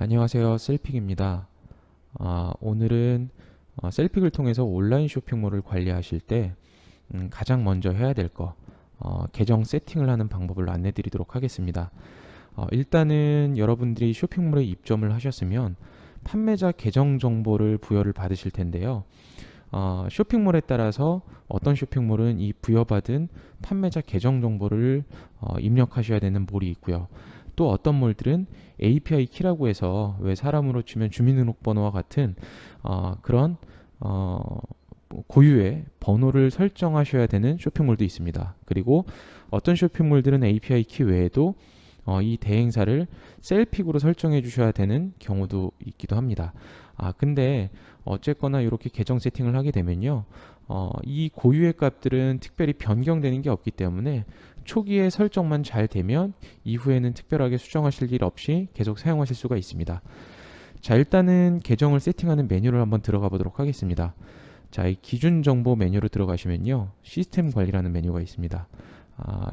안녕하세요. 셀픽입니다. 오늘은 셀픽을 통해서 온라인 쇼핑몰을 관리하실 때 가장 먼저 해야 될 거, 계정 세팅을 하는 방법을 안내 드리도록 하겠습니다. 일단은 여러분들이 쇼핑몰에 입점을 하셨으면 판매자 계정 정보를 부여를 받으실 텐데요. 쇼핑몰에 따라서 어떤 쇼핑몰은 이 부여받은 판매자 계정 정보를 입력하셔야 되는 몰이 있고요. 또 어떤 몰들은 API 키라고 해서 왜 사람으로 치면 주민등록번호와 같은 그런 고유의 번호를 설정하셔야 되는 쇼핑몰도 있습니다. 그리고 어떤 쇼핑몰들은 API 키 외에도 이 대행사를 셀픽으로 설정해 주셔야 되는 경우도 있기도 합니다. 근데 어쨌거나 이렇게 계정 세팅을 하게 되면요. 이 고유의 값들은 특별히 변경되는 게 없기 때문에 초기에 설정만 잘 되면 이후에는 특별하게 수정하실 일 없이 계속 사용하실 수가 있습니다. 자, 일단은 계정을 세팅하는 메뉴를 한번 들어가 보도록 하겠습니다. 자, 이 기준 정보 메뉴로 들어가시면요. 시스템 관리라는 메뉴가 있습니다.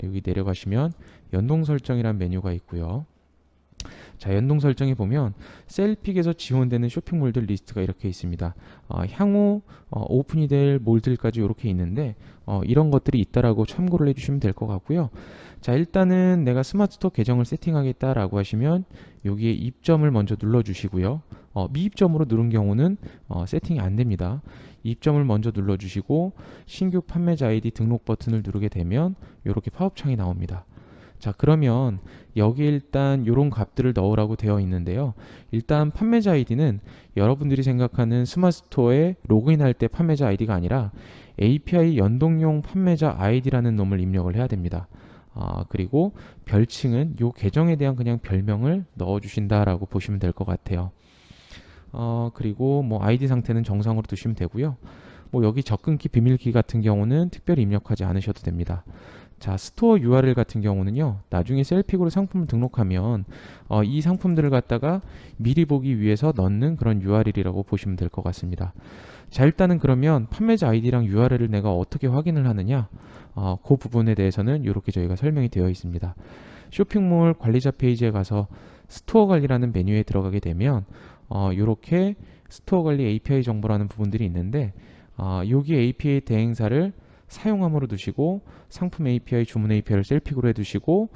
여기 내려가시면 연동 설정이라는 메뉴가 있고요. 자, 연동 설정에 보면 셀픽에서 지원되는 쇼핑몰들 리스트가 이렇게 있습니다. 향후 오픈이 될 몰들까지 이렇게 있는데 이런 것들이 있다라고 참고를 해주시면 될 것 같고요. 자, 일단은 내가 스마트스토어 계정을 세팅하겠다라고 하시면 여기에 입점을 먼저 눌러주시고요. 미입점으로 누른 경우는 세팅이 안 됩니다. 입점을 먼저 눌러주시고 신규 판매자 아이디 등록 버튼을 누르게 되면 이렇게 팝업창이 나옵니다. 자, 그러면 여기 일단 이런 값들을 넣으라고 되어 있는데요. 일단 판매자 아이디는 여러분들이 생각하는 스마트스토어에 로그인할 때 판매자 아이디가 아니라 API 연동용 판매자 아이디라는 놈을 입력을 해야 됩니다. 그리고 별칭은 이 계정에 대한 그냥 별명을 넣어주신다라고 보시면 될 것 같아요. 그리고 뭐 아이디 상태는 정상으로 두시면 되고요. 뭐 여기 접근키, 비밀키 같은 경우는 특별히 입력하지 않으셔도 됩니다. 자, 스토어 URL 같은 경우는요, 나중에 셀픽으로 상품을 등록하면 이 상품들을 갖다가 미리 보기 위해서 넣는 그런 URL이라고 보시면 될 것 같습니다. 자, 일단은 그러면 판매자 아이디랑 URL을 내가 어떻게 확인을 하느냐, 그 부분에 대해서는 이렇게 저희가 설명이 되어 있습니다. 쇼핑몰 관리자 페이지에 가서 스토어 관리라는 메뉴에 들어가게 되면 이렇게 스토어 관리 API 정보라는 부분들이 있는데 여기 API 대행사를 사용함으로 두시고 상품 API, 주문 API를 셀픽으로 해두시고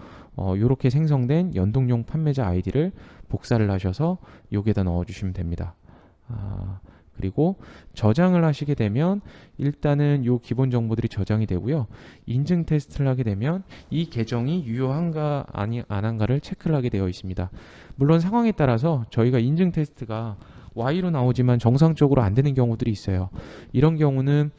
이렇게 생성된 연동용 판매자 아이디를 복사를 하셔서 여기에다 넣어주시면 됩니다. 그리고 저장을 하시게 되면 일단은 요 기본 정보들이 저장이 되고요. 인증 테스트를 하게 되면 이 계정이 유효한가 아니 안 한가를 체크를 하게 되어 있습니다. 물론 상황에 따라서 저희가 인증 테스트가 Y로 나오지만 정상적으로 안 되는 경우들이 있어요. 이런 경우는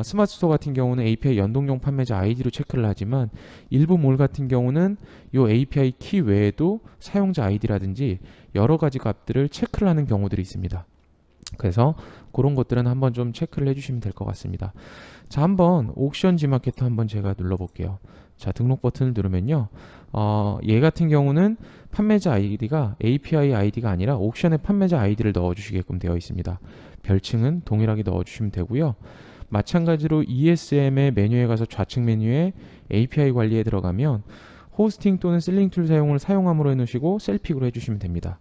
스마트스토어 같은 경우는 API 연동용 판매자 아이디로 체크를 하지만 일부 몰 같은 경우는 이 API 키 외에도 사용자 아이디라든지 여러 가지 값들을 체크를 하는 경우들이 있습니다. 그래서 그런 것들은 한번 좀 체크를 해주시면 될 것 같습니다. 자, 한번 옥션 G마케터 한번 제가 눌러볼게요. 자, 등록 버튼을 누르면요. 얘 같은 경우는 판매자 아이디가 API 아이디가 아니라 옥션의 판매자 아이디를 넣어주시게끔 되어 있습니다. 별칭은 동일하게 넣어주시면 되고요. 마찬가지로 ESM의 메뉴에 가서 좌측 메뉴에 API 관리에 들어가면 호스팅 또는 셀링 툴 사용을 사용함으로 해놓으시고 셀픽으로 해주시면 됩니다.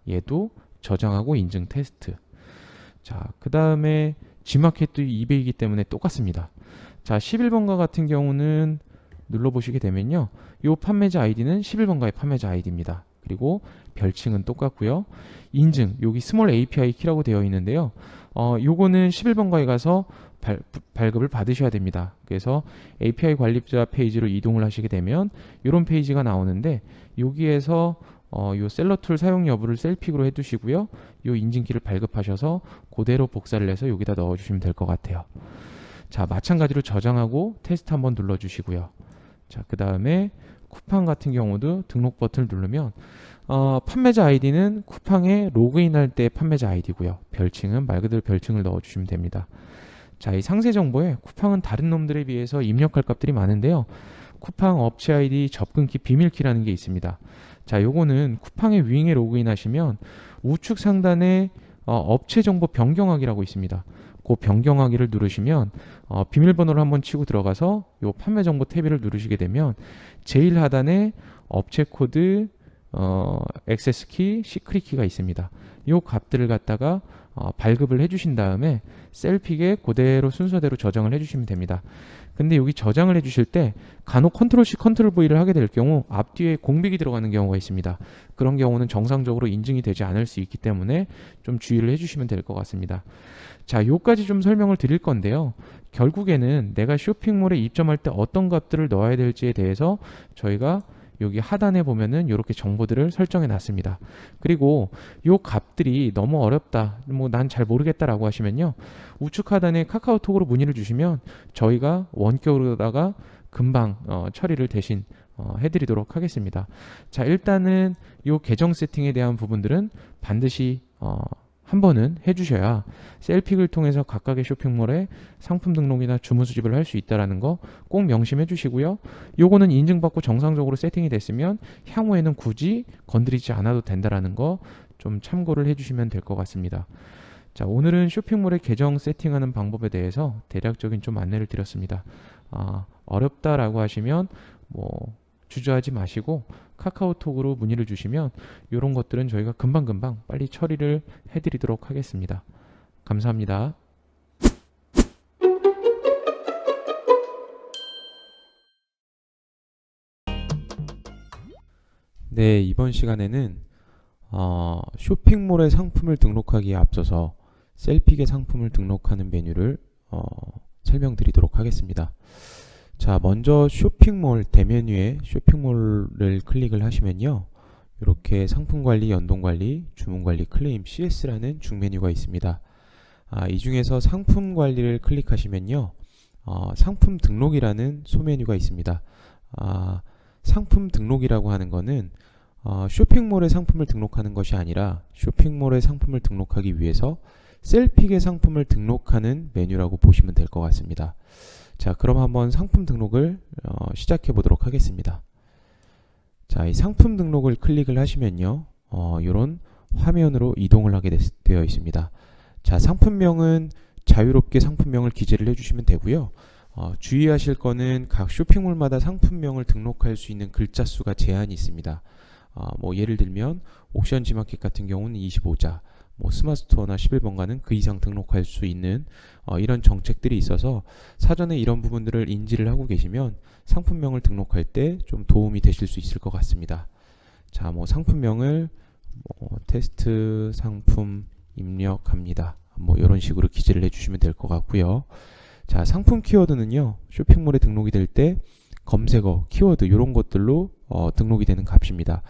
얘도 저장하고 인증 테스트. 자, 그 다음에 G마켓도 200이기 때문에 똑같습니다. 자, 11번가 같은 경우는 눌러보시게 되면요. 이 판매자 아이디는 11번가의 판매자 아이디입니다. 그리고 별칭은 똑같고요. 인증, 여기 스몰 API 키라고 되어 있는데요. 요거는 11번가에 가서 발급을 받으셔야 됩니다. 그래서 API 관리자 페이지로 이동을 하시게 되면 이런 페이지가 나오는데 여기에서 요 셀러 툴 사용 여부를 셀픽으로 해두시고요. 요 인증키를 발급하셔서 그대로 복사를 해서 여기다 넣어주시면 될 것 같아요. 자, 마찬가지로 저장하고 테스트 한번 눌러주시고요. 자, 그 다음에 쿠팡 같은 경우도 등록 버튼을 누르면 판매자 아이디는 쿠팡에 로그인할 때 판매자 아이디고요. 별칭은 말 그대로 별칭을 넣어주시면 됩니다. 자, 이 상세 정보에 쿠팡은 다른 놈들에 비해서 입력할 값들이 많은데요. 쿠팡 업체 아이디 접근키 비밀키라는 게 있습니다. 자, 요거는 쿠팡의 윙에 로그인 하시면 우측 상단에 업체 정보 변경하기라고 있습니다. 그 변경하기를 누르시면 비밀번호를 한번 치고 들어가서 요 판매 정보 탭을 누르시게 되면 제일 하단에 업체 코드, 액세스 키, 시크릿 키가 있습니다. 이 값들을 갖다가 발급을 해주신 다음에 셀픽에 그대로 순서대로 저장을 해주시면 됩니다. 근데 여기 저장을 해주실 때 간혹 컨트롤 C, 컨트롤 V를 하게 될 경우 앞뒤에 공백이 들어가는 경우가 있습니다. 그런 경우는 정상적으로 인증이 되지 않을 수 있기 때문에 좀 주의를 해주시면 될 것 같습니다. 자, 요까지 좀 설명을 드릴 건데요. 결국에는 내가 쇼핑몰에 입점할 때 어떤 값들을 넣어야 될지에 대해서 저희가 여기 하단에 보면은 이렇게 정보들을 설정해 놨습니다. 그리고 요 값들이 너무 어렵다, 뭐 난 잘 모르겠다라고 하시면요, 우측 하단에 카카오톡으로 문의를 주시면 저희가 원격으로다가 금방 처리를 대신 해드리도록 하겠습니다. 자, 일단은 요 계정 세팅에 대한 부분들은 반드시 한 번은 해주셔야 셀픽을 통해서 각각의 쇼핑몰에 상품 등록이나 주문 수집을 할 수 있다는 거 꼭 명심해 주시고요. 요거는 인증받고 정상적으로 세팅이 됐으면 향후에는 굳이 건드리지 않아도 된다는 거 좀 참고를 해주시면 될 것 같습니다. 자, 오늘은 쇼핑몰의 계정 세팅하는 방법에 대해서 대략적인 좀 안내를 드렸습니다. 어렵다라고 하시면 뭐 주저하지 마시고 카카오톡으로 문의를 주시면 이런 것들은 저희가 금방금방 빨리 처리를 해드리도록 하겠습니다. 감사합니다. 네, 이번 시간에는 쇼핑몰에 상품을 등록하기에 앞서서 셀픽에 상품을 등록하는 메뉴를 설명드리도록 하겠습니다. 자, 먼저 쇼핑몰 대메뉴에 쇼핑몰을 클릭을 하시면요, 이렇게 상품관리, 연동관리, 주문관리, 클레임, CS라는 중메뉴가 있습니다. 이 중에서 상품관리를 클릭하시면요, 상품 등록이라는 소메뉴가 있습니다. 상품 등록이라고 하는 거는 쇼핑몰에 상품을 등록하는 것이 아니라 쇼핑몰에 상품을 등록하기 위해서 셀픽에 상품을 등록하는 메뉴라고 보시면 될 것 같습니다. 자, 그럼 한번 상품 등록을 시작해 보도록 하겠습니다. 자, 이 상품 등록을 클릭을 하시면요, 이런 화면으로 이동을 하게 되어 있습니다. 자, 상품명은 자유롭게 상품명을 기재를 해주시면 되고요. 주의하실 거는 각 쇼핑몰마다 상품명을 등록할 수 있는 글자 수가 제한이 있습니다. 뭐 예를 들면 옥션 지마켓 같은 경우는 25자, 뭐 스마트스토어나 11번가는 그 이상 등록할 수 있는 이런 정책들이 있어서 사전에 이런 부분들을 인지를 하고 계시면 상품명을 등록할 때 좀 도움이 되실 수 있을 것 같습니다. 자, 뭐 상품명을 테스트 상품 입력합니다. 뭐 이런 식으로 기재를 해주시면 될 것 같고요. 자, 상품 키워드는요, 쇼핑몰에 등록이 될 때 검색어, 키워드 이런 것들로 등록이 되는 값입니다.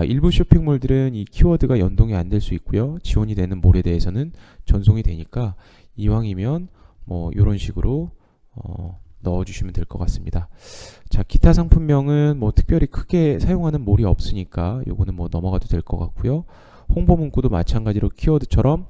일부 쇼핑몰들은 이 키워드가 연동이 안 될 수 있고요, 지원이 되는 몰에 대해서는 전송이 되니까 이왕이면 뭐 이런 식으로 넣어주시면 될 것 같습니다. 자, 기타 상품명은 뭐 특별히 크게 사용하는 몰이 없으니까 요거는 뭐 넘어가도 될 것 같고요. 홍보 문구도 마찬가지로 키워드처럼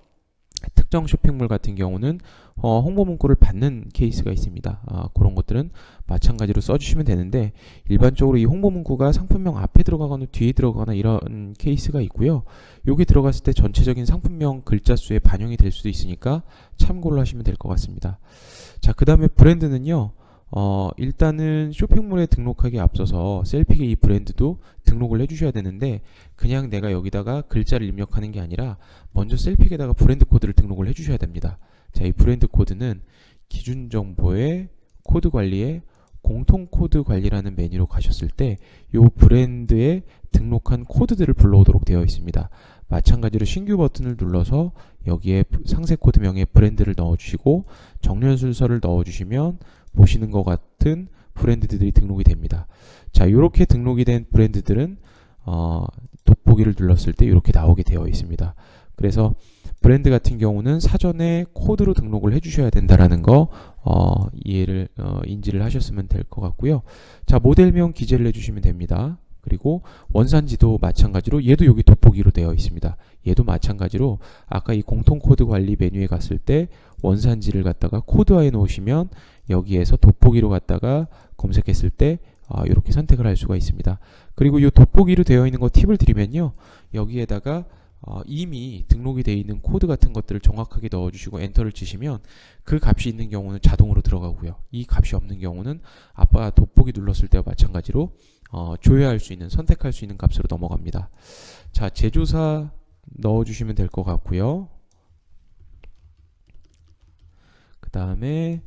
특정 쇼핑몰 같은 경우는 홍보 문구를 받는 케이스가 있습니다. 그런 것들은 마찬가지로 써주시면 되는데, 일반적으로 이 홍보 문구가 상품명 앞에 들어가거나 뒤에 들어가거나 이런 케이스가 있고요. 여기 들어갔을 때 전체적인 상품명 글자 수에 반영이 될 수도 있으니까 참고를 하시면 될 것 같습니다. 자, 그 다음에 브랜드는요, 일단은 쇼핑몰에 등록하기에 앞서서 셀픽의 이 브랜드도 등록을 해주셔야 되는데, 그냥 내가 여기다가 글자를 입력하는 게 아니라 먼저 셀픽에다가 브랜드 코드를 등록을 해주셔야 됩니다. 자, 이 브랜드 코드는 기준 정보의 코드 관리에 공통 코드 관리라는 메뉴로 가셨을 때 이 브랜드에 등록한 코드들을 불러오도록 되어 있습니다. 마찬가지로 신규 버튼을 눌러서 여기에 상세 코드명에 브랜드를 넣어주시고 정렬 순서를 넣어주시면 보시는 것 같은 브랜드들이 등록이 됩니다. 자, 이렇게 등록이 된 브랜드들은 돋보기를 눌렀을 때 이렇게 나오게 되어 있습니다. 그래서 브랜드 같은 경우는 사전에 코드로 등록을 해주셔야 된다라는 거 인지를 하셨으면 될 것 같고요. 자, 모델명 기재를 해주시면 됩니다. 그리고 원산지도 마찬가지로 얘도 여기 돋보기로 되어 있습니다. 얘도 마찬가지로 아까 이 공통 코드 관리 메뉴에 갔을 때 원산지를 갖다가 코드화해 놓으시면 여기에서 돋보기로 갖다가 검색했을 때 이렇게 선택을 할 수가 있습니다. 그리고 이 돋보기로 되어 있는 거 팁을 드리면요, 여기에다가 이미 등록이 되어 있는 코드 같은 것들을 정확하게 넣어주시고 엔터를 치시면 그 값이 있는 경우는 자동으로 들어가고요. 이 값이 없는 경우는 아까 돋보기 눌렀을 때와 마찬가지로 조회할 수 있는, 선택할 수 있는 값으로 넘어갑니다. 자, 제조사 넣어주시면 될 것 같고요. 그 다음에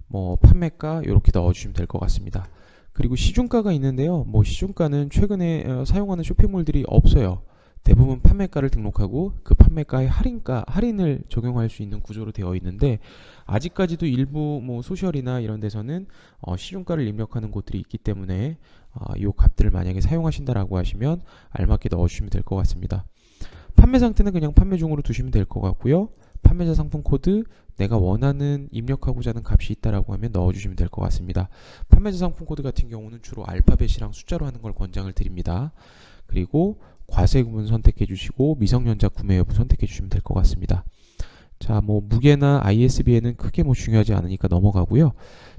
뭐 판매가 이렇게 넣어주시면 될 것 같습니다. 그리고 시중가가 있는데요. 뭐 시중가는 최근에 사용하는 쇼핑몰들이 없어요. 대부분 판매가를 등록하고 그 판매가의 할인을 적용할 수 있는 구조로 되어 있는데, 아직까지도 일부 뭐 소셜이나 이런 데서는 시중가를 입력하는 곳들이 있기 때문에 이 값들을 만약에 사용하신다라고 하시면 알맞게 넣어주시면 될 것 같습니다. 판매 상태는 그냥 판매 중으로 두시면 될 것 같고요. 판매자 상품 코드, 내가 원하는 입력하고자 하는 값이 있다라고 하면 넣어주시면 될 것 같습니다. 판매자 상품 코드 같은 경우는 주로 알파벳이랑 숫자로 하는 걸 권장을 드립니다. 그리고 과세 구분 선택해 주시고 미성년자 구매 여부 선택해 주시면 될 것 같습니다. 자, 뭐 무게나 ISBN은 크게 뭐 중요하지 않으니까 넘어가고요.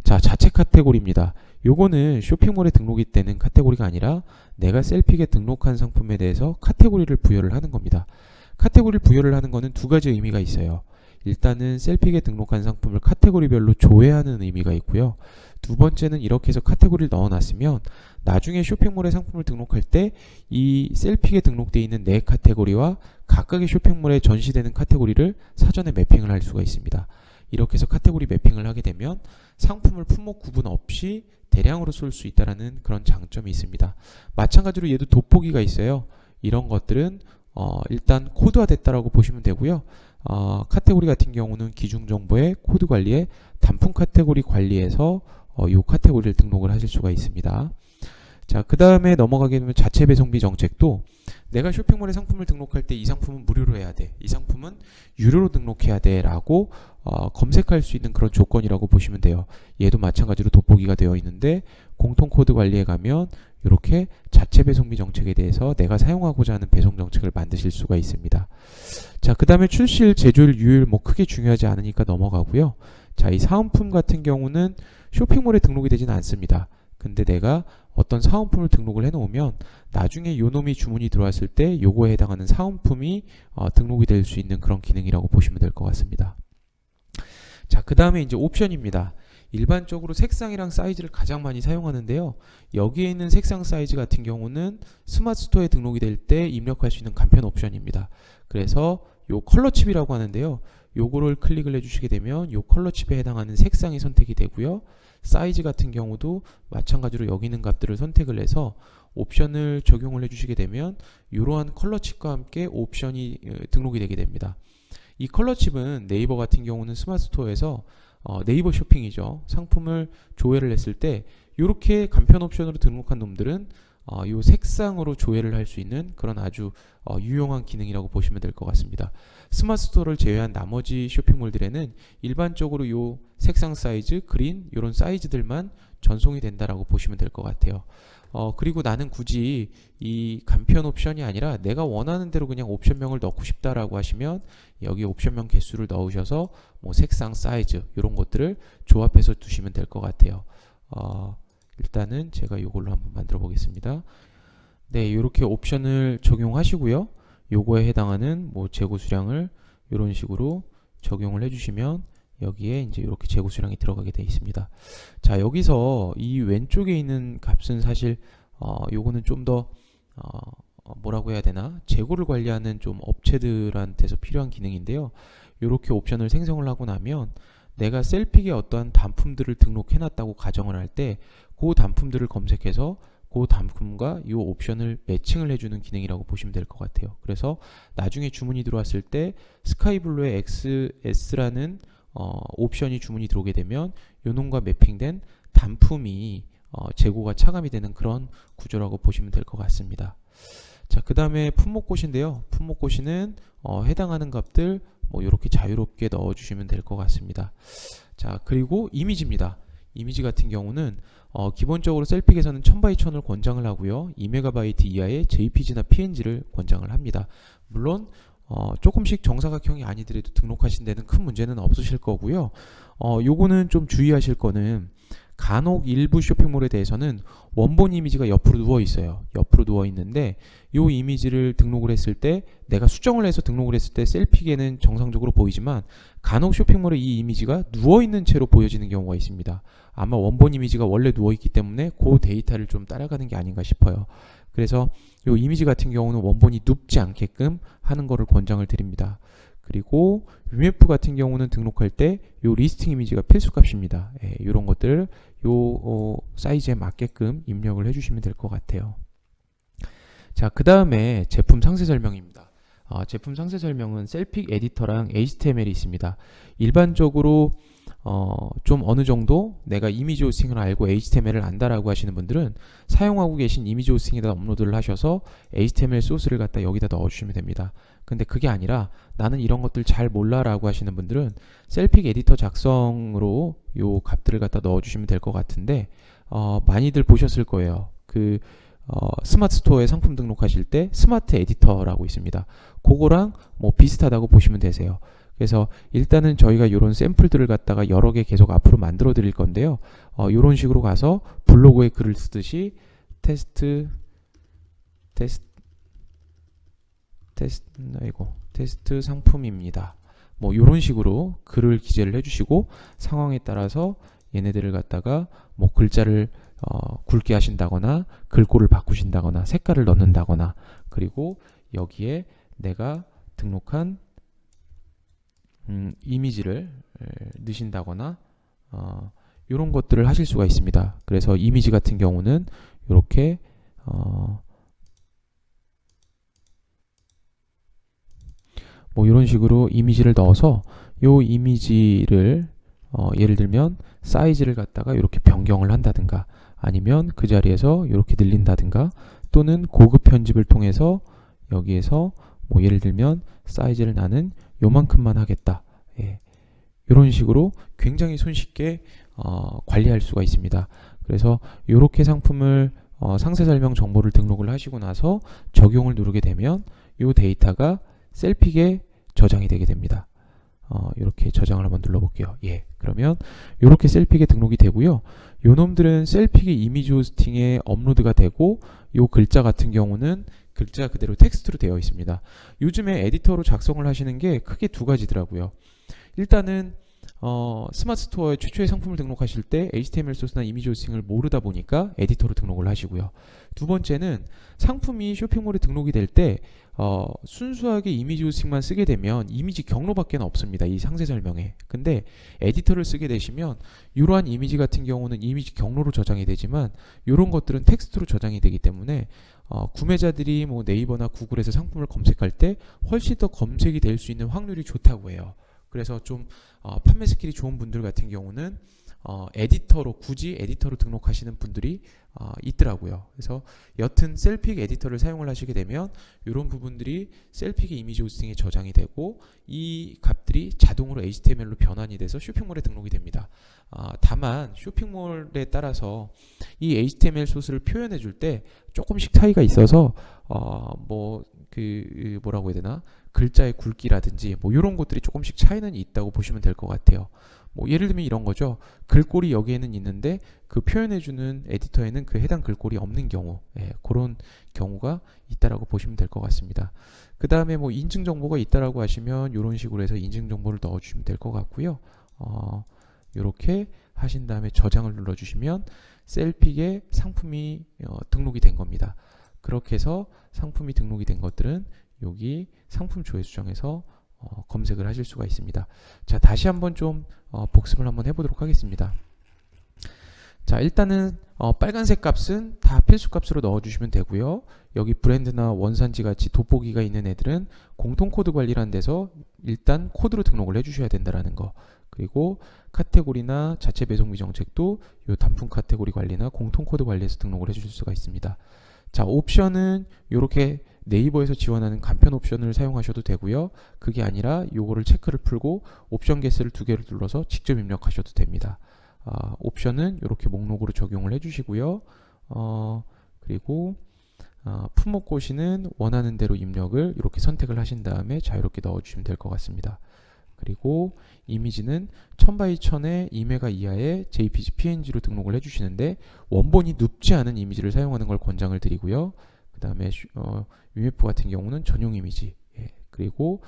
자, 자체 카테고리입니다. 요거는 쇼핑몰에 등록이 되는 카테고리가 아니라 내가 셀픽에 등록한 상품에 대해서 카테고리를 부여를 하는 겁니다. 카테고리를 부여를 하는 거는 두 가지 의미가 있어요. 일단은 셀픽에 등록한 상품을 카테고리별로 조회하는 의미가 있고요. 두 번째는 이렇게 해서 카테고리를 넣어놨으면 나중에 쇼핑몰에 상품을 등록할 때 이 셀픽에 등록되어 있는 내 카테고리와 각각의 쇼핑몰에 전시되는 카테고리를 사전에 매핑을 할 수가 있습니다. 이렇게 해서 카테고리 매핑을 하게 되면 상품을 품목 구분 없이 대량으로 쏠 수 있다는 그런 장점이 있습니다. 마찬가지로 얘도 돋보기가 있어요. 이런 것들은 일단 코드화 됐다라고 보시면 되고요. 카테고리 같은 경우는 기준정보의 코드 관리에 단품 카테고리 관리에서 이 카테고리를 등록을 하실 수가 있습니다. 자, 그 다음에 넘어가게 되면 자체 배송비 정책도 내가 쇼핑몰에 상품을 등록할 때 이 상품은 무료로 해야 돼, 이 상품은 유료로 등록해야 돼 라고 검색할 수 있는 그런 조건이라고 보시면 돼요. 얘도 마찬가지로 돋보기가 되어 있는데 공통코드 관리에 가면 이렇게 자체 배송비 정책에 대해서 내가 사용하고자 하는 배송 정책을 만드실 수가 있습니다. 자, 그 다음에 출시일, 제조일, 유일 뭐 크게 중요하지 않으니까 넘어가고요. 자, 이 사은품 같은 경우는 쇼핑몰에 등록이 되지는 않습니다. 근데 내가 어떤 사은품을 등록을 해 놓으면 나중에 요놈이 주문이 들어왔을 때 요거에 해당하는 사은품이 등록이 될 수 있는 그런 기능이라고 보시면 될 것 같습니다. 자, 그 다음에 이제 옵션입니다. 일반적으로 색상이랑 사이즈를 가장 많이 사용하는데요. 여기에 있는 색상 사이즈 같은 경우는 스마트 스토어에 등록이 될 때 입력할 수 있는 간편 옵션입니다. 그래서 요 컬러 칩이라고 하는데요. 요거를 클릭을 해주시게 되면 요 컬러 칩에 해당하는 색상이 선택이 되고요. 사이즈 같은 경우도 마찬가지로 여기 있는 값들을 선택을 해서 옵션을 적용을 해주시게 되면 이러한 컬러 칩과 함께 옵션이 등록이 되게 됩니다. 이 컬러 칩은 네이버 같은 경우는 스마트 스토어에서 네이버 쇼핑이죠. 상품을 조회를 했을 때 이렇게 간편 옵션으로 등록한 놈들은 이 색상으로 조회를 할 수 있는 그런 아주 유용한 기능이라고 보시면 될 것 같습니다. 스마트 스토어를 제외한 나머지 쇼핑몰들에는 일반적으로 이 색상 사이즈, 그린 이런 사이즈들만 전송이 된다라고 보시면 될 것 같아요. 그리고 나는 굳이 이 간편 옵션이 아니라 내가 원하는 대로 그냥 옵션명을 넣고 싶다라고 하시면 여기 옵션명 개수를 넣으셔서 뭐 색상, 사이즈 이런 것들을 조합해서 두시면 될 것 같아요. 일단은 제가 이걸로 한번 만들어 보겠습니다. 네, 이렇게 옵션을 적용하시고요. 요거에 해당하는 뭐 재고 수량을 이런 식으로 적용을 해주시면 여기에 이제 이렇게 재고 수량이 들어가게 되어 있습니다. 자, 여기서 이 왼쪽에 있는 값은 사실 요거는 좀 더 뭐라고 해야 되나, 재고를 관리하는 좀 업체들한테서 필요한 기능인데요. 이렇게 옵션을 생성을 하고 나면 내가 셀픽에 어떠한 단품들을 등록해 놨다고 가정을 할 때 그 단품들을 검색해서 그 단품과 이 옵션을 매칭을 해주는 기능이라고 보시면 될 것 같아요. 그래서 나중에 주문이 들어왔을 때 스카이블루의 XS라는 옵션이 주문이 들어오게 되면 요놈과 매핑된 단품이 재고가 차감이 되는 그런 구조라고 보시면 될 것 같습니다. 자, 그 다음에 품목고시인데요. 품목고시는 해당하는 값들 뭐 이렇게 자유롭게 넣어주시면 될 것 같습니다. 자, 그리고 이미지입니다. 이미지 같은 경우는 기본적으로 셀픽에서는 1000x1000을 권장을 하고요. 2MB 이하의 JPG나 PNG를 권장을 합니다. 물론 조금씩 정사각형이 아니더라도 등록하신 데는 큰 문제는 없으실 거고요. 요거는 좀 주의하실 거는 간혹 일부 쇼핑몰에 대해서는 원본 이미지가 옆으로 누워 있어요. 옆으로 누워 있는데 이 이미지를 등록을 했을 때 내가 수정을 해서 등록을 했을 때 셀픽에는 정상적으로 보이지만 간혹 쇼핑몰에 이 이미지가 누워 있는 채로 보여지는 경우가 있습니다. 아마 원본 이미지가 원래 누워 있기 때문에 그 데이터를 좀 따라가는 게 아닌가 싶어요. 그래서 이 이미지 같은 경우는 원본이 눕지 않게끔 하는 거를 권장을 드립니다. 그리고 UMF 같은 경우는 등록할 때 이 리스팅 이미지가 필수값입니다. 이런 것들을 사이즈에 맞게끔 입력을 해주시면 될 것 같아요. 자, 그 다음에 제품 상세 설명입니다. 제품 상세 설명은 셀픽 에디터랑 HTML이 있습니다. 일반적으로 좀 어느 정도 내가 이미지 호스팅을 알고 HTML을 안다라고 하시는 분들은 사용하고 계신 이미지 호스팅에다 업로드를 하셔서 HTML 소스를 갖다 여기다 넣어주시면 됩니다. 근데 그게 아니라 나는 이런 것들 잘 몰라 라고 하시는 분들은 셀픽 에디터 작성으로 요 값들을 갖다 넣어주시면 될 것 같은데 많이들 보셨을 거예요. 스마트 스토어에 상품 등록하실 때 스마트 에디터라고 있습니다. 그거랑 뭐 비슷하다고 보시면 되세요. 그래서 일단은 저희가 이런 샘플들을 갖다가 여러 개 계속 앞으로 만들어 드릴 건데요. 이런 식으로 가서 블로그에 글을 쓰듯이 테스트 상품입니다. 뭐 이런 식으로 글을 기재를 해주시고 상황에 따라서 얘네들을 갖다가 뭐 글자를 굵게 하신다거나 글꼴을 바꾸신다거나 색깔을 넣는다거나 그리고 여기에 내가 등록한 이미지를 넣으신다거나 이런 것들을 하실 수가 있습니다. 그래서 이미지 같은 경우는 이렇게 뭐 이런 식으로 이미지를 넣어서 이 이미지를 예를 들면 사이즈를 갖다가 이렇게 변경을 한다든가 아니면 그 자리에서 이렇게 늘린다든가 또는 고급 편집을 통해서 여기에서 뭐 예를 들면 사이즈를 나는 요만큼만 하겠다. 이런 식으로 굉장히 손쉽게 관리할 수가 있습니다. 그래서 이렇게 상품을 상세 설명 정보를 등록을 하시고 나서 적용을 누르게 되면 이 데이터가 셀픽에 저장이 되게 됩니다. 이렇게 저장을 한번 눌러볼게요. 그러면 이렇게 셀픽에 등록이 되고요. 요 놈들은 셀픽의 이미지 호스팅에 업로드가 되고 요 글자 같은 경우는 글자 그대로 텍스트로 되어 있습니다. 요즘에 에디터로 작성을 하시는 게 크게 두 가지더라고요. 일단은 스마트 스토어에 최초의 상품을 등록하실 때 HTML 소스나 이미지 호스팅을 모르다 보니까 에디터로 등록을 하시고요. 두 번째는 상품이 쇼핑몰에 등록이 될 때 순수하게 이미지 호스팅만 쓰게 되면 이미지 경로밖에 없습니다. 이 상세 설명에. 근데 에디터를 쓰게 되시면 이러한 이미지 같은 경우는 이미지 경로로 저장이 되지만 이런 것들은 텍스트로 저장이 되기 때문에 구매자들이 뭐 네이버나 구글에서 상품을 검색할 때 훨씬 더 검색이 될 수 있는 확률이 좋다고 해요. 그래서 좀 판매 스킬이 좋은 분들 같은 경우는 굳이 에디터로 등록하시는 분들이 있더라고요. 그래서 여튼 셀픽 에디터를 사용을 하시게 되면 이런 부분들이 셀픽의 이미지 호스팅에 저장이 되고 이 값들이 자동으로 HTML로 변환이 돼서 쇼핑몰에 등록이 됩니다. 다만 쇼핑몰에 따라서 이 HTML 소스를 표현해 줄 때 조금씩 차이가 있어서 뭐라고 해야 되나? 글자의 굵기라든지 뭐 이런 것들이 조금씩 차이는 있다고 보시면 될 것 같아요. 뭐 예를 들면 이런 거죠. 글꼴이 여기에는 있는데 그 표현해주는 에디터에는 그 해당 글꼴이 없는 경우, 그런 경우가 있다라고 보시면 될 것 같습니다. 그 다음에 뭐 인증 정보가 있다라고 하시면 이런 식으로 해서 인증 정보를 넣어주시면 될 것 같고요. 이렇게 하신 다음에 저장을 눌러주시면 셀픽에 상품이 등록이 된 겁니다. 그렇게 해서 상품이 등록이 된 것들은 여기 상품 조회 수정에서 검색을 하실 수가 있습니다. 자, 다시 한번 좀 복습을 한번 해보도록 하겠습니다. 자, 일단은 빨간색 값은 다 필수 값으로 넣어주시면 되고요. 여기 브랜드나 원산지 같이 돋보기가 있는 애들은 공통 코드 관리라는 데서 일단 코드로 등록을 해주셔야 된다라는 거. 그리고 카테고리나 자체 배송비 정책도 이 단품 카테고리 관리나 공통 코드 관리에서 등록을 해주실 수가 있습니다. 자, 옵션은 이렇게 네이버에서 지원하는 간편 옵션을 사용하셔도 되고요. 그게 아니라 요거를 체크를 풀고 옵션 개수를 2개를 눌러서 직접 입력하셔도 됩니다. 옵션은 이렇게 목록으로 적용을 해주시고요. 그리고 품목 고시는 원하는 대로 입력을 이렇게 선택을 하신 다음에 자유롭게 넣어주시면 될 것 같습니다. 그리고 이미지는 1000x1000의 2메가 이하의 JPG PNG로 등록을 해주시는데 원본이 눕지 않은 이미지를 사용하는 걸 권장을 드리고요. 그 다음에 UMF 같은 경우는 전용 이미지, 그리고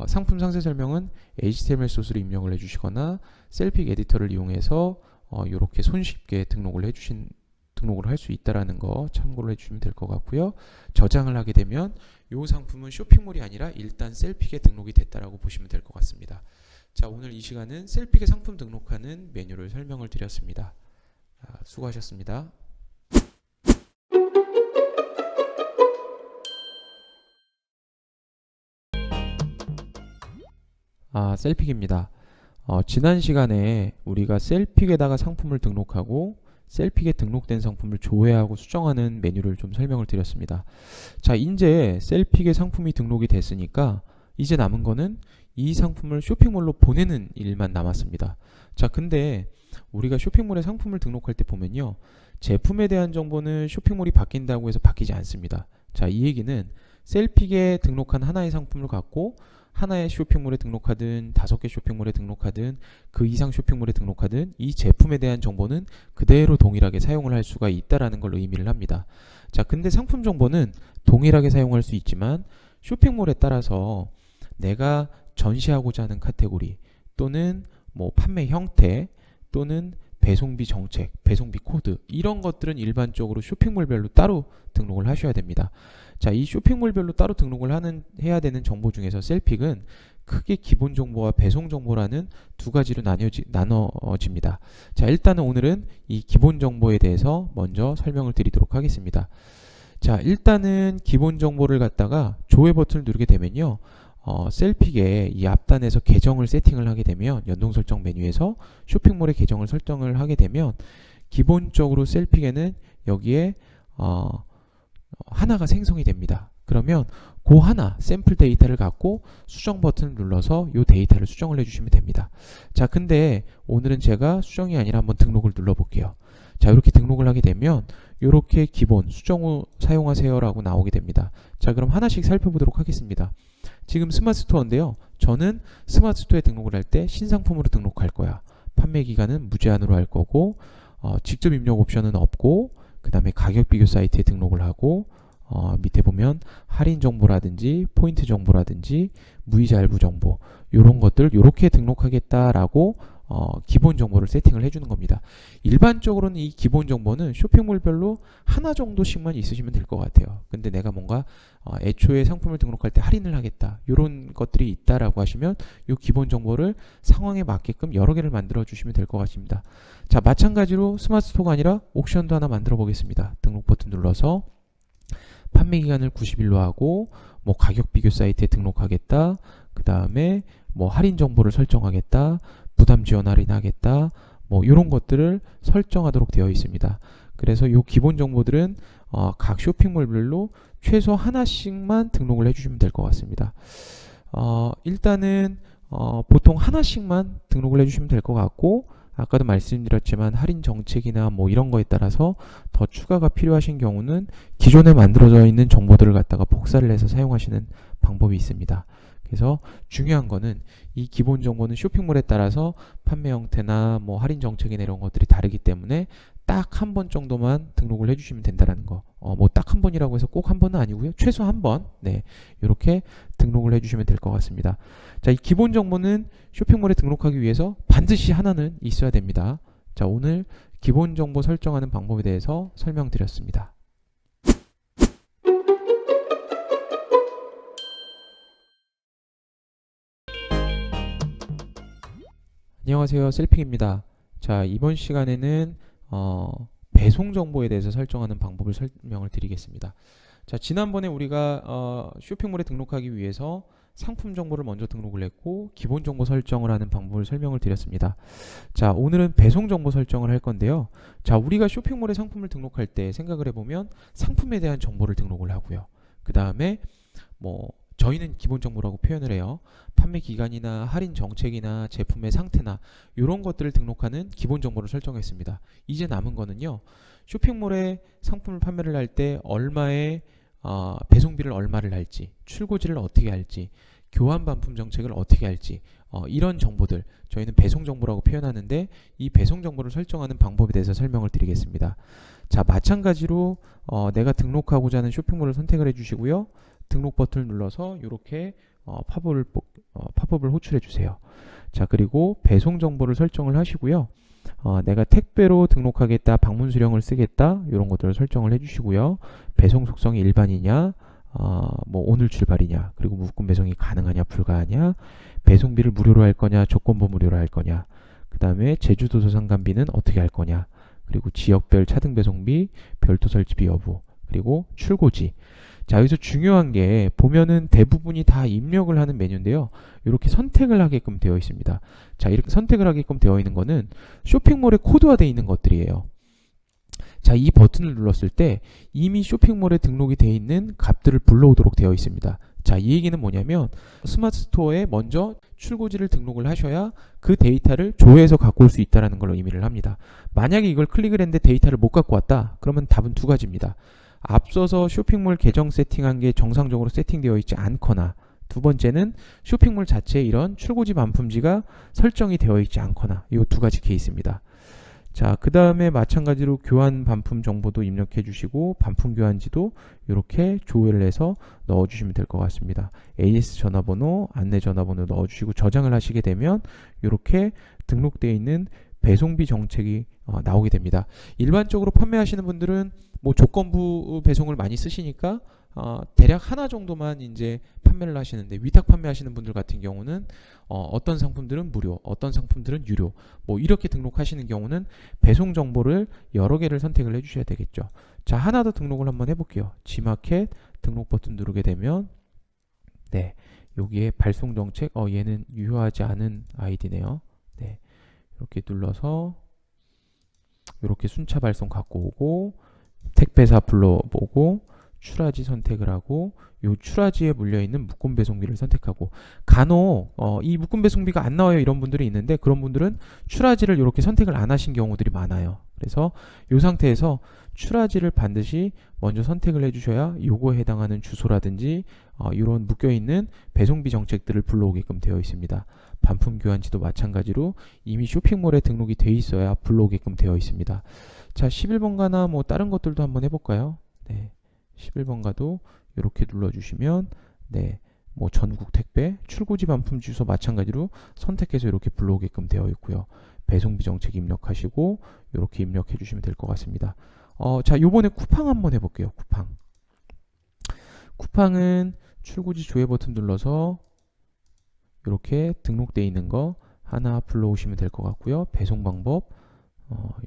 상품 상세 설명은 HTML 소스로 입력을 해주시거나 셀픽 에디터를 이용해서 이렇게 손쉽게 등록을 할 수 있다라는 거 참고를 해주시면 될 것 같고요. 저장을 하게 되면 이 상품은 쇼핑몰이 아니라 일단 셀픽에 등록이 됐다라고 보시면 될 것 같습니다. 자, 오늘 이 시간은 셀픽에 상품 등록하는 메뉴를 설명을 드렸습니다. 수고하셨습니다. 셀픽입니다. 지난 시간에 우리가 셀픽에다가 상품을 등록하고 셀픽에 등록된 상품을 조회하고 수정하는 메뉴를 좀 설명을 드렸습니다. 자, 이제 셀픽에 상품이 등록이 됐으니까 이제 남은 거는 이 상품을 쇼핑몰로 보내는 일만 남았습니다. 자, 근데 우리가 쇼핑몰에 상품을 등록할 때 보면요, 제품에 대한 정보는 쇼핑몰이 바뀐다고 해서 바뀌지 않습니다. 자, 이 얘기는 셀픽에 등록한 하나의 상품을 갖고 하나의 쇼핑몰에 등록하든 5개 쇼핑몰에 등록하든 그 이상 쇼핑몰에 등록하든 이 제품에 대한 정보는 그대로 동일하게 사용을 할 수가 있다라는 걸 의미를 합니다. 자, 근데 상품 정보는 동일하게 사용할 수 있지만 쇼핑몰에 따라서 내가 전시하고자 하는 카테고리 또는 뭐 판매 형태 또는 배송비 정책, 배송비 코드 이런 것들은 일반적으로 쇼핑몰별로 따로 등록을 하셔야 됩니다. 자, 이 쇼핑몰별로 따로 등록을 해야 되는 정보 중에서 셀픽은 크게 기본 정보와 배송 정보라는 두 가지로 나눠집니다. 자, 일단은 오늘은 이 기본 정보에 대해서 먼저 설명을 드리도록 하겠습니다. 자, 일단은 기본 정보를 갖다가 조회 버튼을 누르게 되면요, 셀픽에 이 앞단에서 계정을 세팅을 하게 되면 연동 설정 메뉴에서 쇼핑몰의 계정을 설정을 하게 되면 기본적으로 셀픽에는 여기에 하나가 생성이 됩니다. 그러면 그 하나 샘플 데이터를 갖고 수정 버튼을 눌러서 이 데이터를 수정을 해주시면 됩니다. 자, 근데 오늘은 제가 수정이 아니라 한번 등록을 눌러 볼게요. 자, 이렇게 등록을 하게 되면 이렇게 기본 수정 후 사용하세요 라고 나오게 됩니다. 자, 그럼 하나씩 살펴보도록 하겠습니다. 지금 스마트 스토어인데요, 저는 스마트 스토어에 등록을 할 때 신상품으로 등록할 거야. 판매 기간은 무제한으로 할 거고, 직접 입력 옵션은 없고, 그 다음에 가격 비교 사이트에 등록을 하고, 밑에 보면 할인 정보라든지 포인트 정보라든지 무이자 할부 정보 이런 것들 이렇게 등록하겠다라고 기본 정보를 세팅을 해주는 겁니다. 일반적으로는 이 기본 정보는 쇼핑몰별로 하나 정도씩만 있으시면 될 것 같아요. 근데 내가 뭔가 애초에 상품을 등록할 때 할인을 하겠다 이런 것들이 있다라고 하시면 이 기본 정보를 상황에 맞게끔 여러 개를 만들어 주시면 될 것 같습니다. 자, 마찬가지로 스마트 스토어가 아니라 옥션도 하나 만들어 보겠습니다. 등록 버튼 눌러서 판매 기간을 90일로 하고 뭐 가격 비교 사이트에 등록하겠다, 그 다음에 뭐 할인 정보를 설정하겠다, 부담 지원 할인하겠다, 뭐 이런 것들을 설정하도록 되어 있습니다. 그래서 이 기본 정보들은 각 쇼핑몰별로 최소 하나씩만 등록을 해주시면 될 것 같습니다. 일단은 보통 하나씩만 등록을 해주시면 될 것 같고, 아까도 말씀드렸지만 할인 정책이나 뭐 이런 거에 따라서 더 추가가 필요하신 경우는 기존에 만들어져 있는 정보들을 갖다가 복사를 해서 사용하시는 방법이 있습니다. 그래서 중요한 거는 이 기본 정보는 쇼핑몰에 따라서 판매 형태나 뭐 할인 정책이나 이런 것들이 다르기 때문에 딱 한 번 정도만 등록을 해주시면 된다는 거. 뭐 딱 한 번이라고 해서 꼭 한 번은 아니고요. 최소 한 번. 네, 이렇게 등록을 해주시면 될 것 같습니다. 자, 이 기본 정보는 쇼핑몰에 등록하기 위해서 반드시 하나는 있어야 됩니다. 자, 오늘 기본 정보 설정하는 방법에 대해서 설명드렸습니다. 안녕하세요, 셀픽입니다. 자, 이번 시간에는 배송 정보에 대해서 설정하는 방법을 설명을 드리겠습니다. 자, 지난번에 우리가 쇼핑몰에 등록하기 위해서 상품 정보를 먼저 등록을 했고 기본 정보 설정을 하는 방법을 설명을 드렸습니다. 자, 오늘은 배송 정보 설정을 할 건데요. 자, 우리가 쇼핑몰에 상품을 등록할 때 생각을 해보면 상품에 대한 정보를 등록을 하고요. 그 다음에 뭐 저희는 기본 정보라고 표현을 해요. 판매 기간이나 할인 정책이나 제품의 상태나 이런 것들을 등록하는 기본 정보를 설정했습니다. 이제 남은 거는요, 쇼핑몰에 상품을 판매를 할 때 얼마의 배송비를 얼마를 할지, 출고지를 어떻게 할지, 교환 반품 정책을 어떻게 할지, 이런 정보들, 저희는 배송 정보라고 표현하는데 이 배송 정보를 설정하는 방법에 대해서 설명을 드리겠습니다. 자, 마찬가지로 내가 등록하고자 하는 쇼핑몰을 선택을 해주시고요. 등록 버튼을 눌러서 이렇게 팝업을 호출해 주세요. 자, 그리고 배송 정보를 설정을 하시고요. 내가 택배로 등록하겠다, 방문 수령을 쓰겠다, 이런 것들을 설정을 해주시고요. 배송 속성이 일반이냐, 뭐 오늘 출발이냐, 그리고 묶음 배송이 가능하냐 불가하냐, 배송비를 무료로 할 거냐 조건부 무료로 할 거냐, 그 다음에 제주도 도상간비는 어떻게 할 거냐, 그리고 지역별 차등 배송비, 별도 설치비 여부, 그리고 출고지. 자, 여기서 중요한 게 보면은 대부분이 다 입력을 하는 메뉴인데요. 이렇게 선택을 하게끔 되어 있습니다. 자, 이렇게 선택을 하게끔 되어 있는 거는 쇼핑몰에 코드화되어 있는 것들이에요. 자, 이 버튼을 눌렀을 때 이미 쇼핑몰에 등록이 되어 있는 값들을 불러오도록 되어 있습니다. 자, 이 얘기는 뭐냐면 스마트 스토어에 먼저 출고지를 등록을 하셔야 그 데이터를 조회해서 갖고 올 수 있다는 걸로 의미를 합니다. 만약에 이걸 클릭을 했는데 데이터를 못 갖고 왔다, 그러면 답은 두 가지입니다. 앞서서 쇼핑몰 계정 세팅한 게 정상적으로 세팅되어 있지 않거나, 두 번째는 쇼핑몰 자체에 이런 출고지 반품지가 설정이 되어 있지 않거나, 이 두 가지 케이스입니다. 자, 그 다음에 마찬가지로 교환 반품 정보도 입력해 주시고 반품 교환지도 이렇게 조회를 해서 넣어 주시면 될 것 같습니다. AS 전화번호, 안내 전화번호 넣어 주시고 저장을 하시게 되면 이렇게 등록되어 있는 배송비 정책이 나오게 됩니다. 일반적으로 판매하시는 분들은 뭐 조건부 배송을 많이 쓰시니까 대략 하나 정도만 이제 판매를 하시는데, 위탁 판매하시는 분들 같은 경우는 어떤 상품들은 무료, 어떤 상품들은 유료, 뭐 이렇게 등록하시는 경우는 배송 정보를 여러 개를 선택을 해주셔야 되겠죠. 자, 하나 더 등록을 한번 해볼게요. G마켓 등록 버튼 누르게 되면, 네, 여기에 발송 정책, 얘는 유효하지 않은 아이디네요. 네, 이렇게 눌러서 이렇게 순차 발송 갖고 오고, 택배사 불러보고, 출하지 선택을 하고, 이 출하지에 물려있는 묶음 배송비를 선택하고, 간혹 이 묶음 배송비가 안 나와요 이런 분들이 있는데, 그런 분들은 출하지를 이렇게 선택을 안 하신 경우들이 많아요. 그래서 이 상태에서 출하지를 반드시 먼저 선택을 해주셔야 요거에 해당하는 주소라든지 이런 묶여있는 배송비 정책들을 불러오게끔 되어 있습니다. 반품 교환지도 마찬가지로 이미 쇼핑몰에 등록이 돼 있어야 불러오게끔 되어 있습니다. 자, 11번가나 뭐 다른 것들도 한번 해볼까요? 네, 11번가도 이렇게 눌러주시면, 네, 뭐 전국 택배, 출고지 반품 주소 마찬가지로 선택해서 이렇게 불러오게끔 되어 있고요. 배송비 정책 입력하시고 이렇게 입력해 주시면 될 것 같습니다. 자, 요번에 쿠팡 한번 해볼게요. 쿠팡은 출고지 조회 버튼 눌러서 이렇게 등록되어 있는 거 하나 불러오시면 될 것 같고요. 배송 방법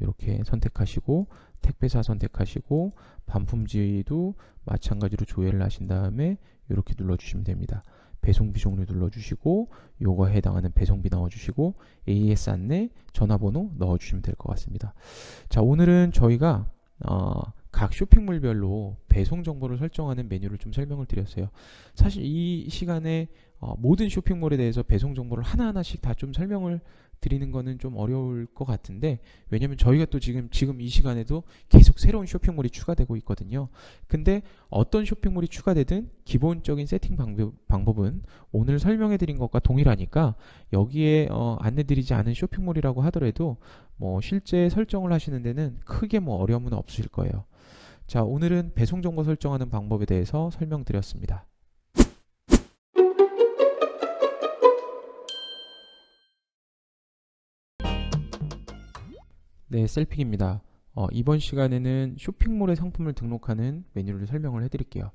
이렇게 선택하시고, 택배사 선택하시고, 반품지도 마찬가지로 조회를 하신 다음에 이렇게 눌러주시면 됩니다. 배송비 종류 눌러주시고, 요거에 해당하는 배송비 넣어주시고, AS 안내, 전화번호 넣어주시면 될 것 같습니다. 자, 오늘은 저희가 각 쇼핑몰별로 배송 정보를 설정하는 메뉴를 좀 설명을 드렸어요. 사실 이 시간에 모든 쇼핑몰에 대해서 배송 정보를 하나하나씩 다 좀 설명을 드리는 거는 좀 어려울 것 같은데, 왜냐면 저희가 또 지금 이 시간에도 계속 새로운 쇼핑몰이 추가되고 있거든요. 근데 어떤 쇼핑몰이 추가되든 기본적인 세팅 방법은 오늘 설명해 드린 것과 동일하니까, 여기에 안내 드리지 않은 쇼핑몰이라고 하더라도 뭐 실제 설정을 하시는 데는 크게 뭐 어려움은 없으실 거예요. 자, 오늘은 배송 정보 설정하는 방법에 대해서 설명드렸습니다. 네, 셀픽입니다. 이번 시간에는 쇼핑몰에 상품을 등록하는 메뉴를 설명을 해드릴게요.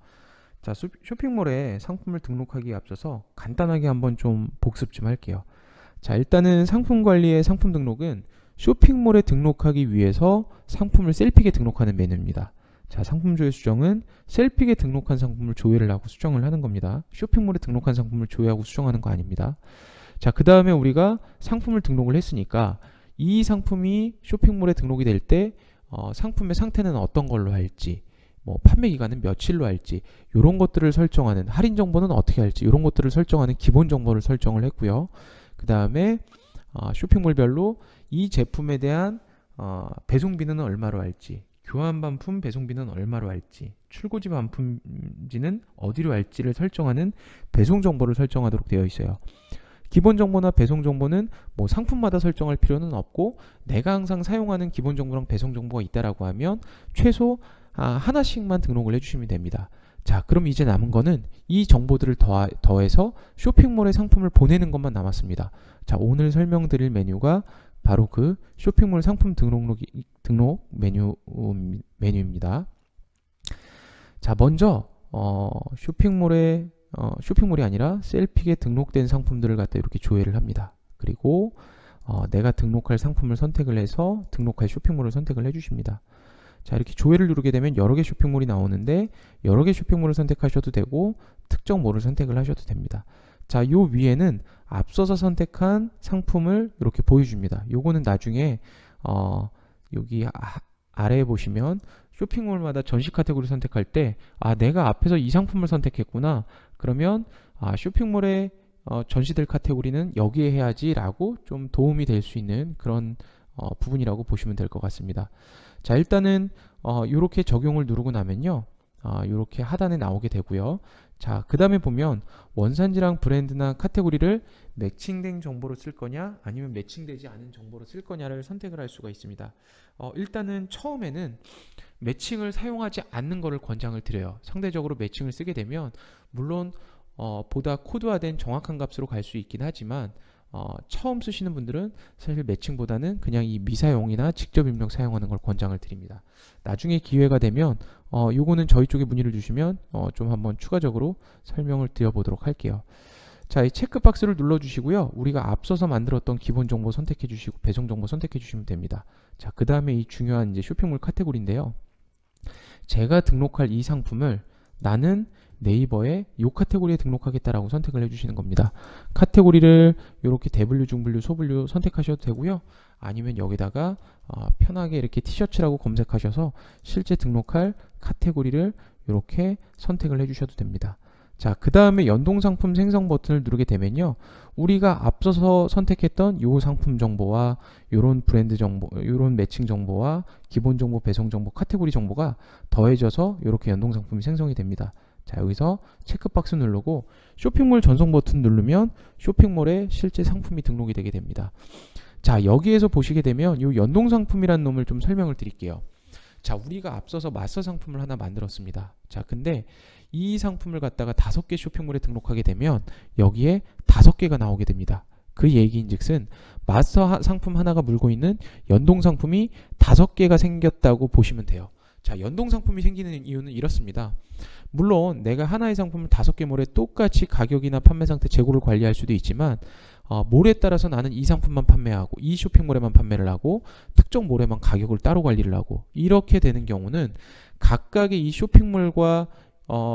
자, 쇼핑몰에 상품을 등록하기에 앞서서 간단하게 한번 좀 복습 좀 할게요. 자, 일단은 상품 관리의 상품 등록은 쇼핑몰에 등록하기 위해서 상품을 셀픽에 등록하는 메뉴입니다. 자, 상품 조회 수정은 셀픽에 등록한 상품을 조회를 하고 수정을 하는 겁니다. 쇼핑몰에 등록한 상품을 조회하고 수정하는 거 아닙니다. 자, 그 다음에 우리가 상품을 등록을 했으니까 이 상품이 쇼핑몰에 등록이 될 때 상품의 상태는 어떤 걸로 할지, 뭐 판매 기간은 며칠로 할지, 이런 것들을 설정하는, 할인 정보는 어떻게 할지, 이런 것들을 설정하는 기본 정보를 설정을 했고요. 그 다음에 쇼핑몰별로 이 제품에 대한 배송비는 얼마로 할지, 교환 반품 배송비는 얼마로 할지, 출고지 반품지는 어디로 할지를 설정하는 배송 정보를 설정하도록 되어 있어요. 기본 정보나 배송 정보는 뭐 상품마다 설정할 필요는 없고, 내가 항상 사용하는 기본 정보랑 배송 정보가 있다라고 하면 최소 하나씩만 등록을 해주시면 됩니다. 자, 그럼 이제 남은 거는 이 정보들을 더해서 쇼핑몰에 상품을 보내는 것만 남았습니다. 자, 오늘 설명드릴 메뉴가 바로 그 쇼핑몰 상품 등록 메뉴입니다. 자, 먼저 쇼핑몰이 아니라 셀픽에 등록된 상품들을 갖다 이렇게 조회를 합니다. 그리고 내가 등록할 상품을 선택을 해서 등록할 쇼핑몰을 선택을 해주십니다. 자, 이렇게 조회를 누르게 되면 여러 개 쇼핑몰이 나오는데, 여러 개 쇼핑몰을 선택하셔도 되고 특정 몰을 선택을 하셔도 됩니다. 자, 요 위에는 앞서서 선택한 상품을 이렇게 보여줍니다. 요거는 나중에 여기 아래에 보시면 쇼핑몰마다 전시 카테고리 선택할 때 내가 앞에서 이 상품을 선택했구나, 그러면 쇼핑몰에 전시될 카테고리는 여기에 해야지 라고 좀 도움이 될 수 있는 그런 부분이라고 보시면 될 것 같습니다. 자, 일단은 이렇게 적용을 누르고 나면요, 이렇게 하단에 나오게 되고요. 자, 그 다음에 보면 원산지랑 브랜드나 카테고리를 매칭된 정보로 쓸 거냐 아니면 매칭되지 않은 정보로 쓸 거냐를 선택을 할 수가 있습니다. 일단은 처음에는 매칭을 사용하지 않는 거를 권장을 드려요. 상대적으로 매칭을 쓰게 되면 물론 보다 코드화된 정확한 값으로 갈 수 있긴 하지만 처음 쓰시는 분들은 사실 매칭보다는 그냥 이 미사용이나 직접 입력 사용하는 걸 권장을 드립니다. 나중에 기회가 되면 요거는 저희 쪽에 문의를 주시면 좀 한번 추가적으로 설명을 드려보도록 할게요. 자, 이 체크박스를 눌러주시고요. 우리가 앞서서 만들었던 기본 정보 선택해 주시고 배송 정보 선택해 주시면 됩니다. 자, 그 다음에 이 중요한 이제 쇼핑몰 카테고리인데요. 제가 등록할 이 상품을 나는 네이버에 이 카테고리에 등록하겠다라고 선택을 해주시는 겁니다. 카테고리를 이렇게 대분류, 중분류, 소분류 선택하셔도 되고요. 아니면 여기다가 편하게 이렇게 티셔츠라고 검색하셔서 실제 등록할 카테고리를 이렇게 선택을 해주셔도 됩니다. 자, 그 다음에 연동상품 생성 버튼을 누르게 되면요, 우리가 앞서서 선택했던 이 상품 정보와 이런 브랜드 정보, 이런 매칭 정보와 기본 정보, 배송 정보, 카테고리 정보가 더해져서 이렇게 연동상품이 생성이 됩니다. 자, 여기서 체크박스 누르고 쇼핑몰 전송 버튼 누르면 쇼핑몰에 실제 상품이 등록이 되게 됩니다. 자, 여기에서 보시게 되면 이 연동상품이라는 놈을 좀 설명을 드릴게요. 자, 우리가 앞서서 마스터 상품을 하나 만들었습니다. 자, 근데 이 상품을 갖다가 5개 쇼핑몰에 등록하게 되면 여기에 5개가 나오게 됩니다. 그 얘기인즉슨 마스터 상품 하나가 물고 있는 연동 상품이 5개가 생겼다고 보시면 돼요. 자, 연동 상품이 생기는 이유는 이렇습니다. 물론 내가 하나의 상품을 5개 몰에 똑같이 가격이나 판매 상태, 재고를 관리할 수도 있지만 몰에 따라서 나는 이 상품만 판매하고 이 쇼핑몰에만 판매를 하고 특정 몰에만 가격을 따로 관리를 하고, 이렇게 되는 경우는 각각의 이 쇼핑몰과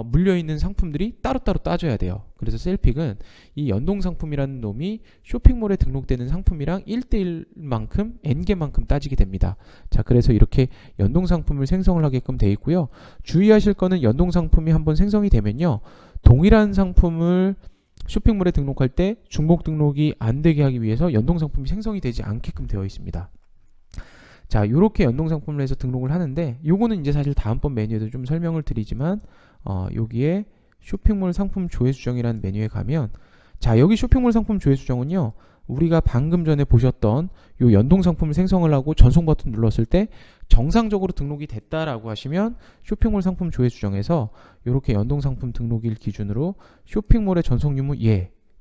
물려있는 상품들이 따로따로 따져야 돼요. 그래서 셀픽은 이 연동상품이라는 놈이 쇼핑몰에 등록되는 상품이랑 1:1만큼 n개만큼 따지게 됩니다. 자, 그래서 이렇게 연동상품을 생성을 하게끔 되어 있고요. 주의하실 거는 연동상품이 한번 생성이 되면요, 동일한 상품을 쇼핑몰에 등록할 때 중복 등록이 안 되게 하기 위해서 연동상품이 생성이 되지 않게끔 되어 있습니다. 자, 이렇게 연동상품을 해서 등록을 하는데, 요거는 이제 사실 다음번 메뉴에도 좀 설명을 드리지만 여기에 쇼핑몰 상품 조회 수정이라는 메뉴에 가면, 자, 여기 쇼핑몰 상품 조회 수정은요, 우리가 방금 전에 보셨던 요 연동 상품을 생성을 하고 전송 버튼 눌렀을 때 정상적으로 등록이 됐다라고 하시면 쇼핑몰 상품 조회 수정에서 이렇게 연동 상품 등록일 기준으로 쇼핑몰의 전송 유무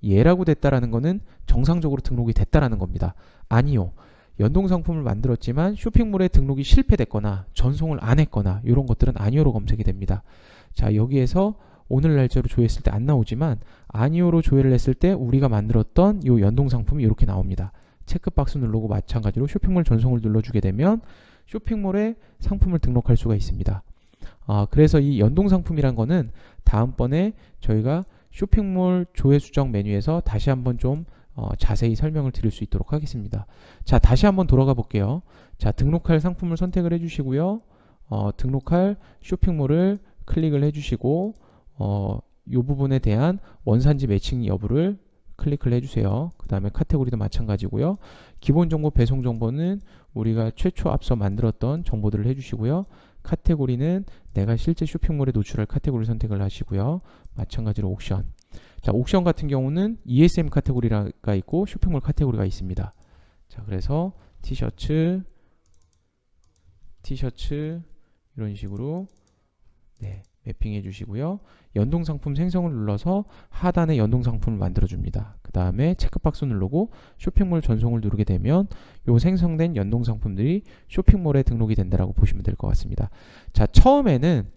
예라고 됐다라는 거는 정상적으로 등록이 됐다라는 겁니다. 아니요, 연동 상품을 만들었지만 쇼핑몰에 등록이 실패됐거나 전송을 안 했거나 이런 것들은 아니오로 검색이 됩니다. 자, 여기에서 오늘 날짜로 조회했을 때 안 나오지만 아니오로 조회를 했을 때 우리가 만들었던 이 연동 상품이 이렇게 나옵니다. 체크박스 누르고 마찬가지로 쇼핑몰 전송을 눌러주게 되면 쇼핑몰에 상품을 등록할 수가 있습니다. 그래서 이 연동 상품이란 거는 다음번에 저희가 쇼핑몰 조회 수정 메뉴에서 다시 한번 좀 자세히 설명을 드릴 수 있도록 하겠습니다. 자, 다시 한번 돌아가 볼게요. 자, 등록할 상품을 선택을 해주시고요. 등록할 쇼핑몰을 클릭을 해주시고 이 부분에 대한 원산지 매칭 여부를 클릭을 해주세요. 그 다음에 카테고리도 마찬가지고요. 기본 정보, 배송 정보는 우리가 최초 앞서 만들었던 정보들을 해주시고요. 카테고리는 내가 실제 쇼핑몰에 노출할 카테고리 선택을 하시고요. 마찬가지로 옥션. 자, 옥션 같은 경우는 ESM 카테고리가 있고 쇼핑몰 카테고리가 있습니다. 자, 그래서 티셔츠 이런 식으로 네, 매핑해 주시고요. 연동 상품 생성을 눌러서 하단에 연동 상품을 만들어 줍니다. 그 다음에 체크박스 누르고 쇼핑몰 전송을 누르게 되면 요 생성된 연동 상품들이 쇼핑몰에 등록이 된다라고 보시면 될 것 같습니다. 자, 처음에는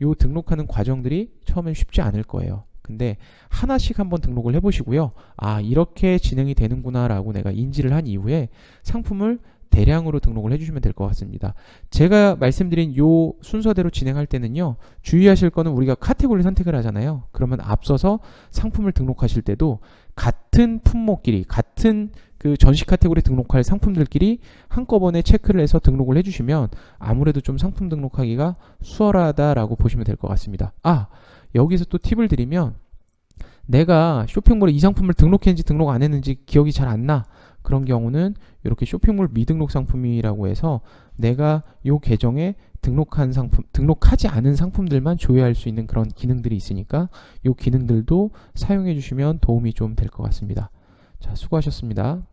요 등록하는 과정들이 처음엔 쉽지 않을 거예요. 근데 하나씩 한번 등록을 해보시고요. 아, 이렇게 진행이 되는구나 라고 내가 인지를 한 이후에 상품을 대량으로 등록을 해주시면 될 것 같습니다. 제가 말씀드린 요 순서대로 진행할 때는요, 주의하실 거는 우리가 카테고리 선택을 하잖아요. 그러면 앞서서 상품을 등록하실 때도 같은 품목끼리, 같은 그 전시 카테고리 등록할 상품들끼리 한꺼번에 체크를 해서 등록을 해주시면 아무래도 좀 상품 등록하기가 수월하다라고 보시면 될 것 같습니다. 아, 여기서 또 팁을 드리면 내가 쇼핑몰에 이 상품을 등록했는지 등록 안 했는지 기억이 잘 안 나. 그런 경우는 이렇게 쇼핑몰 미등록 상품이라고 해서 내가 이 계정에 등록한 상품, 등록하지 않은 상품들만 조회할 수 있는 그런 기능들이 있으니까 이 기능들도 사용해 주시면 도움이 좀 될 것 같습니다. 자, 수고하셨습니다.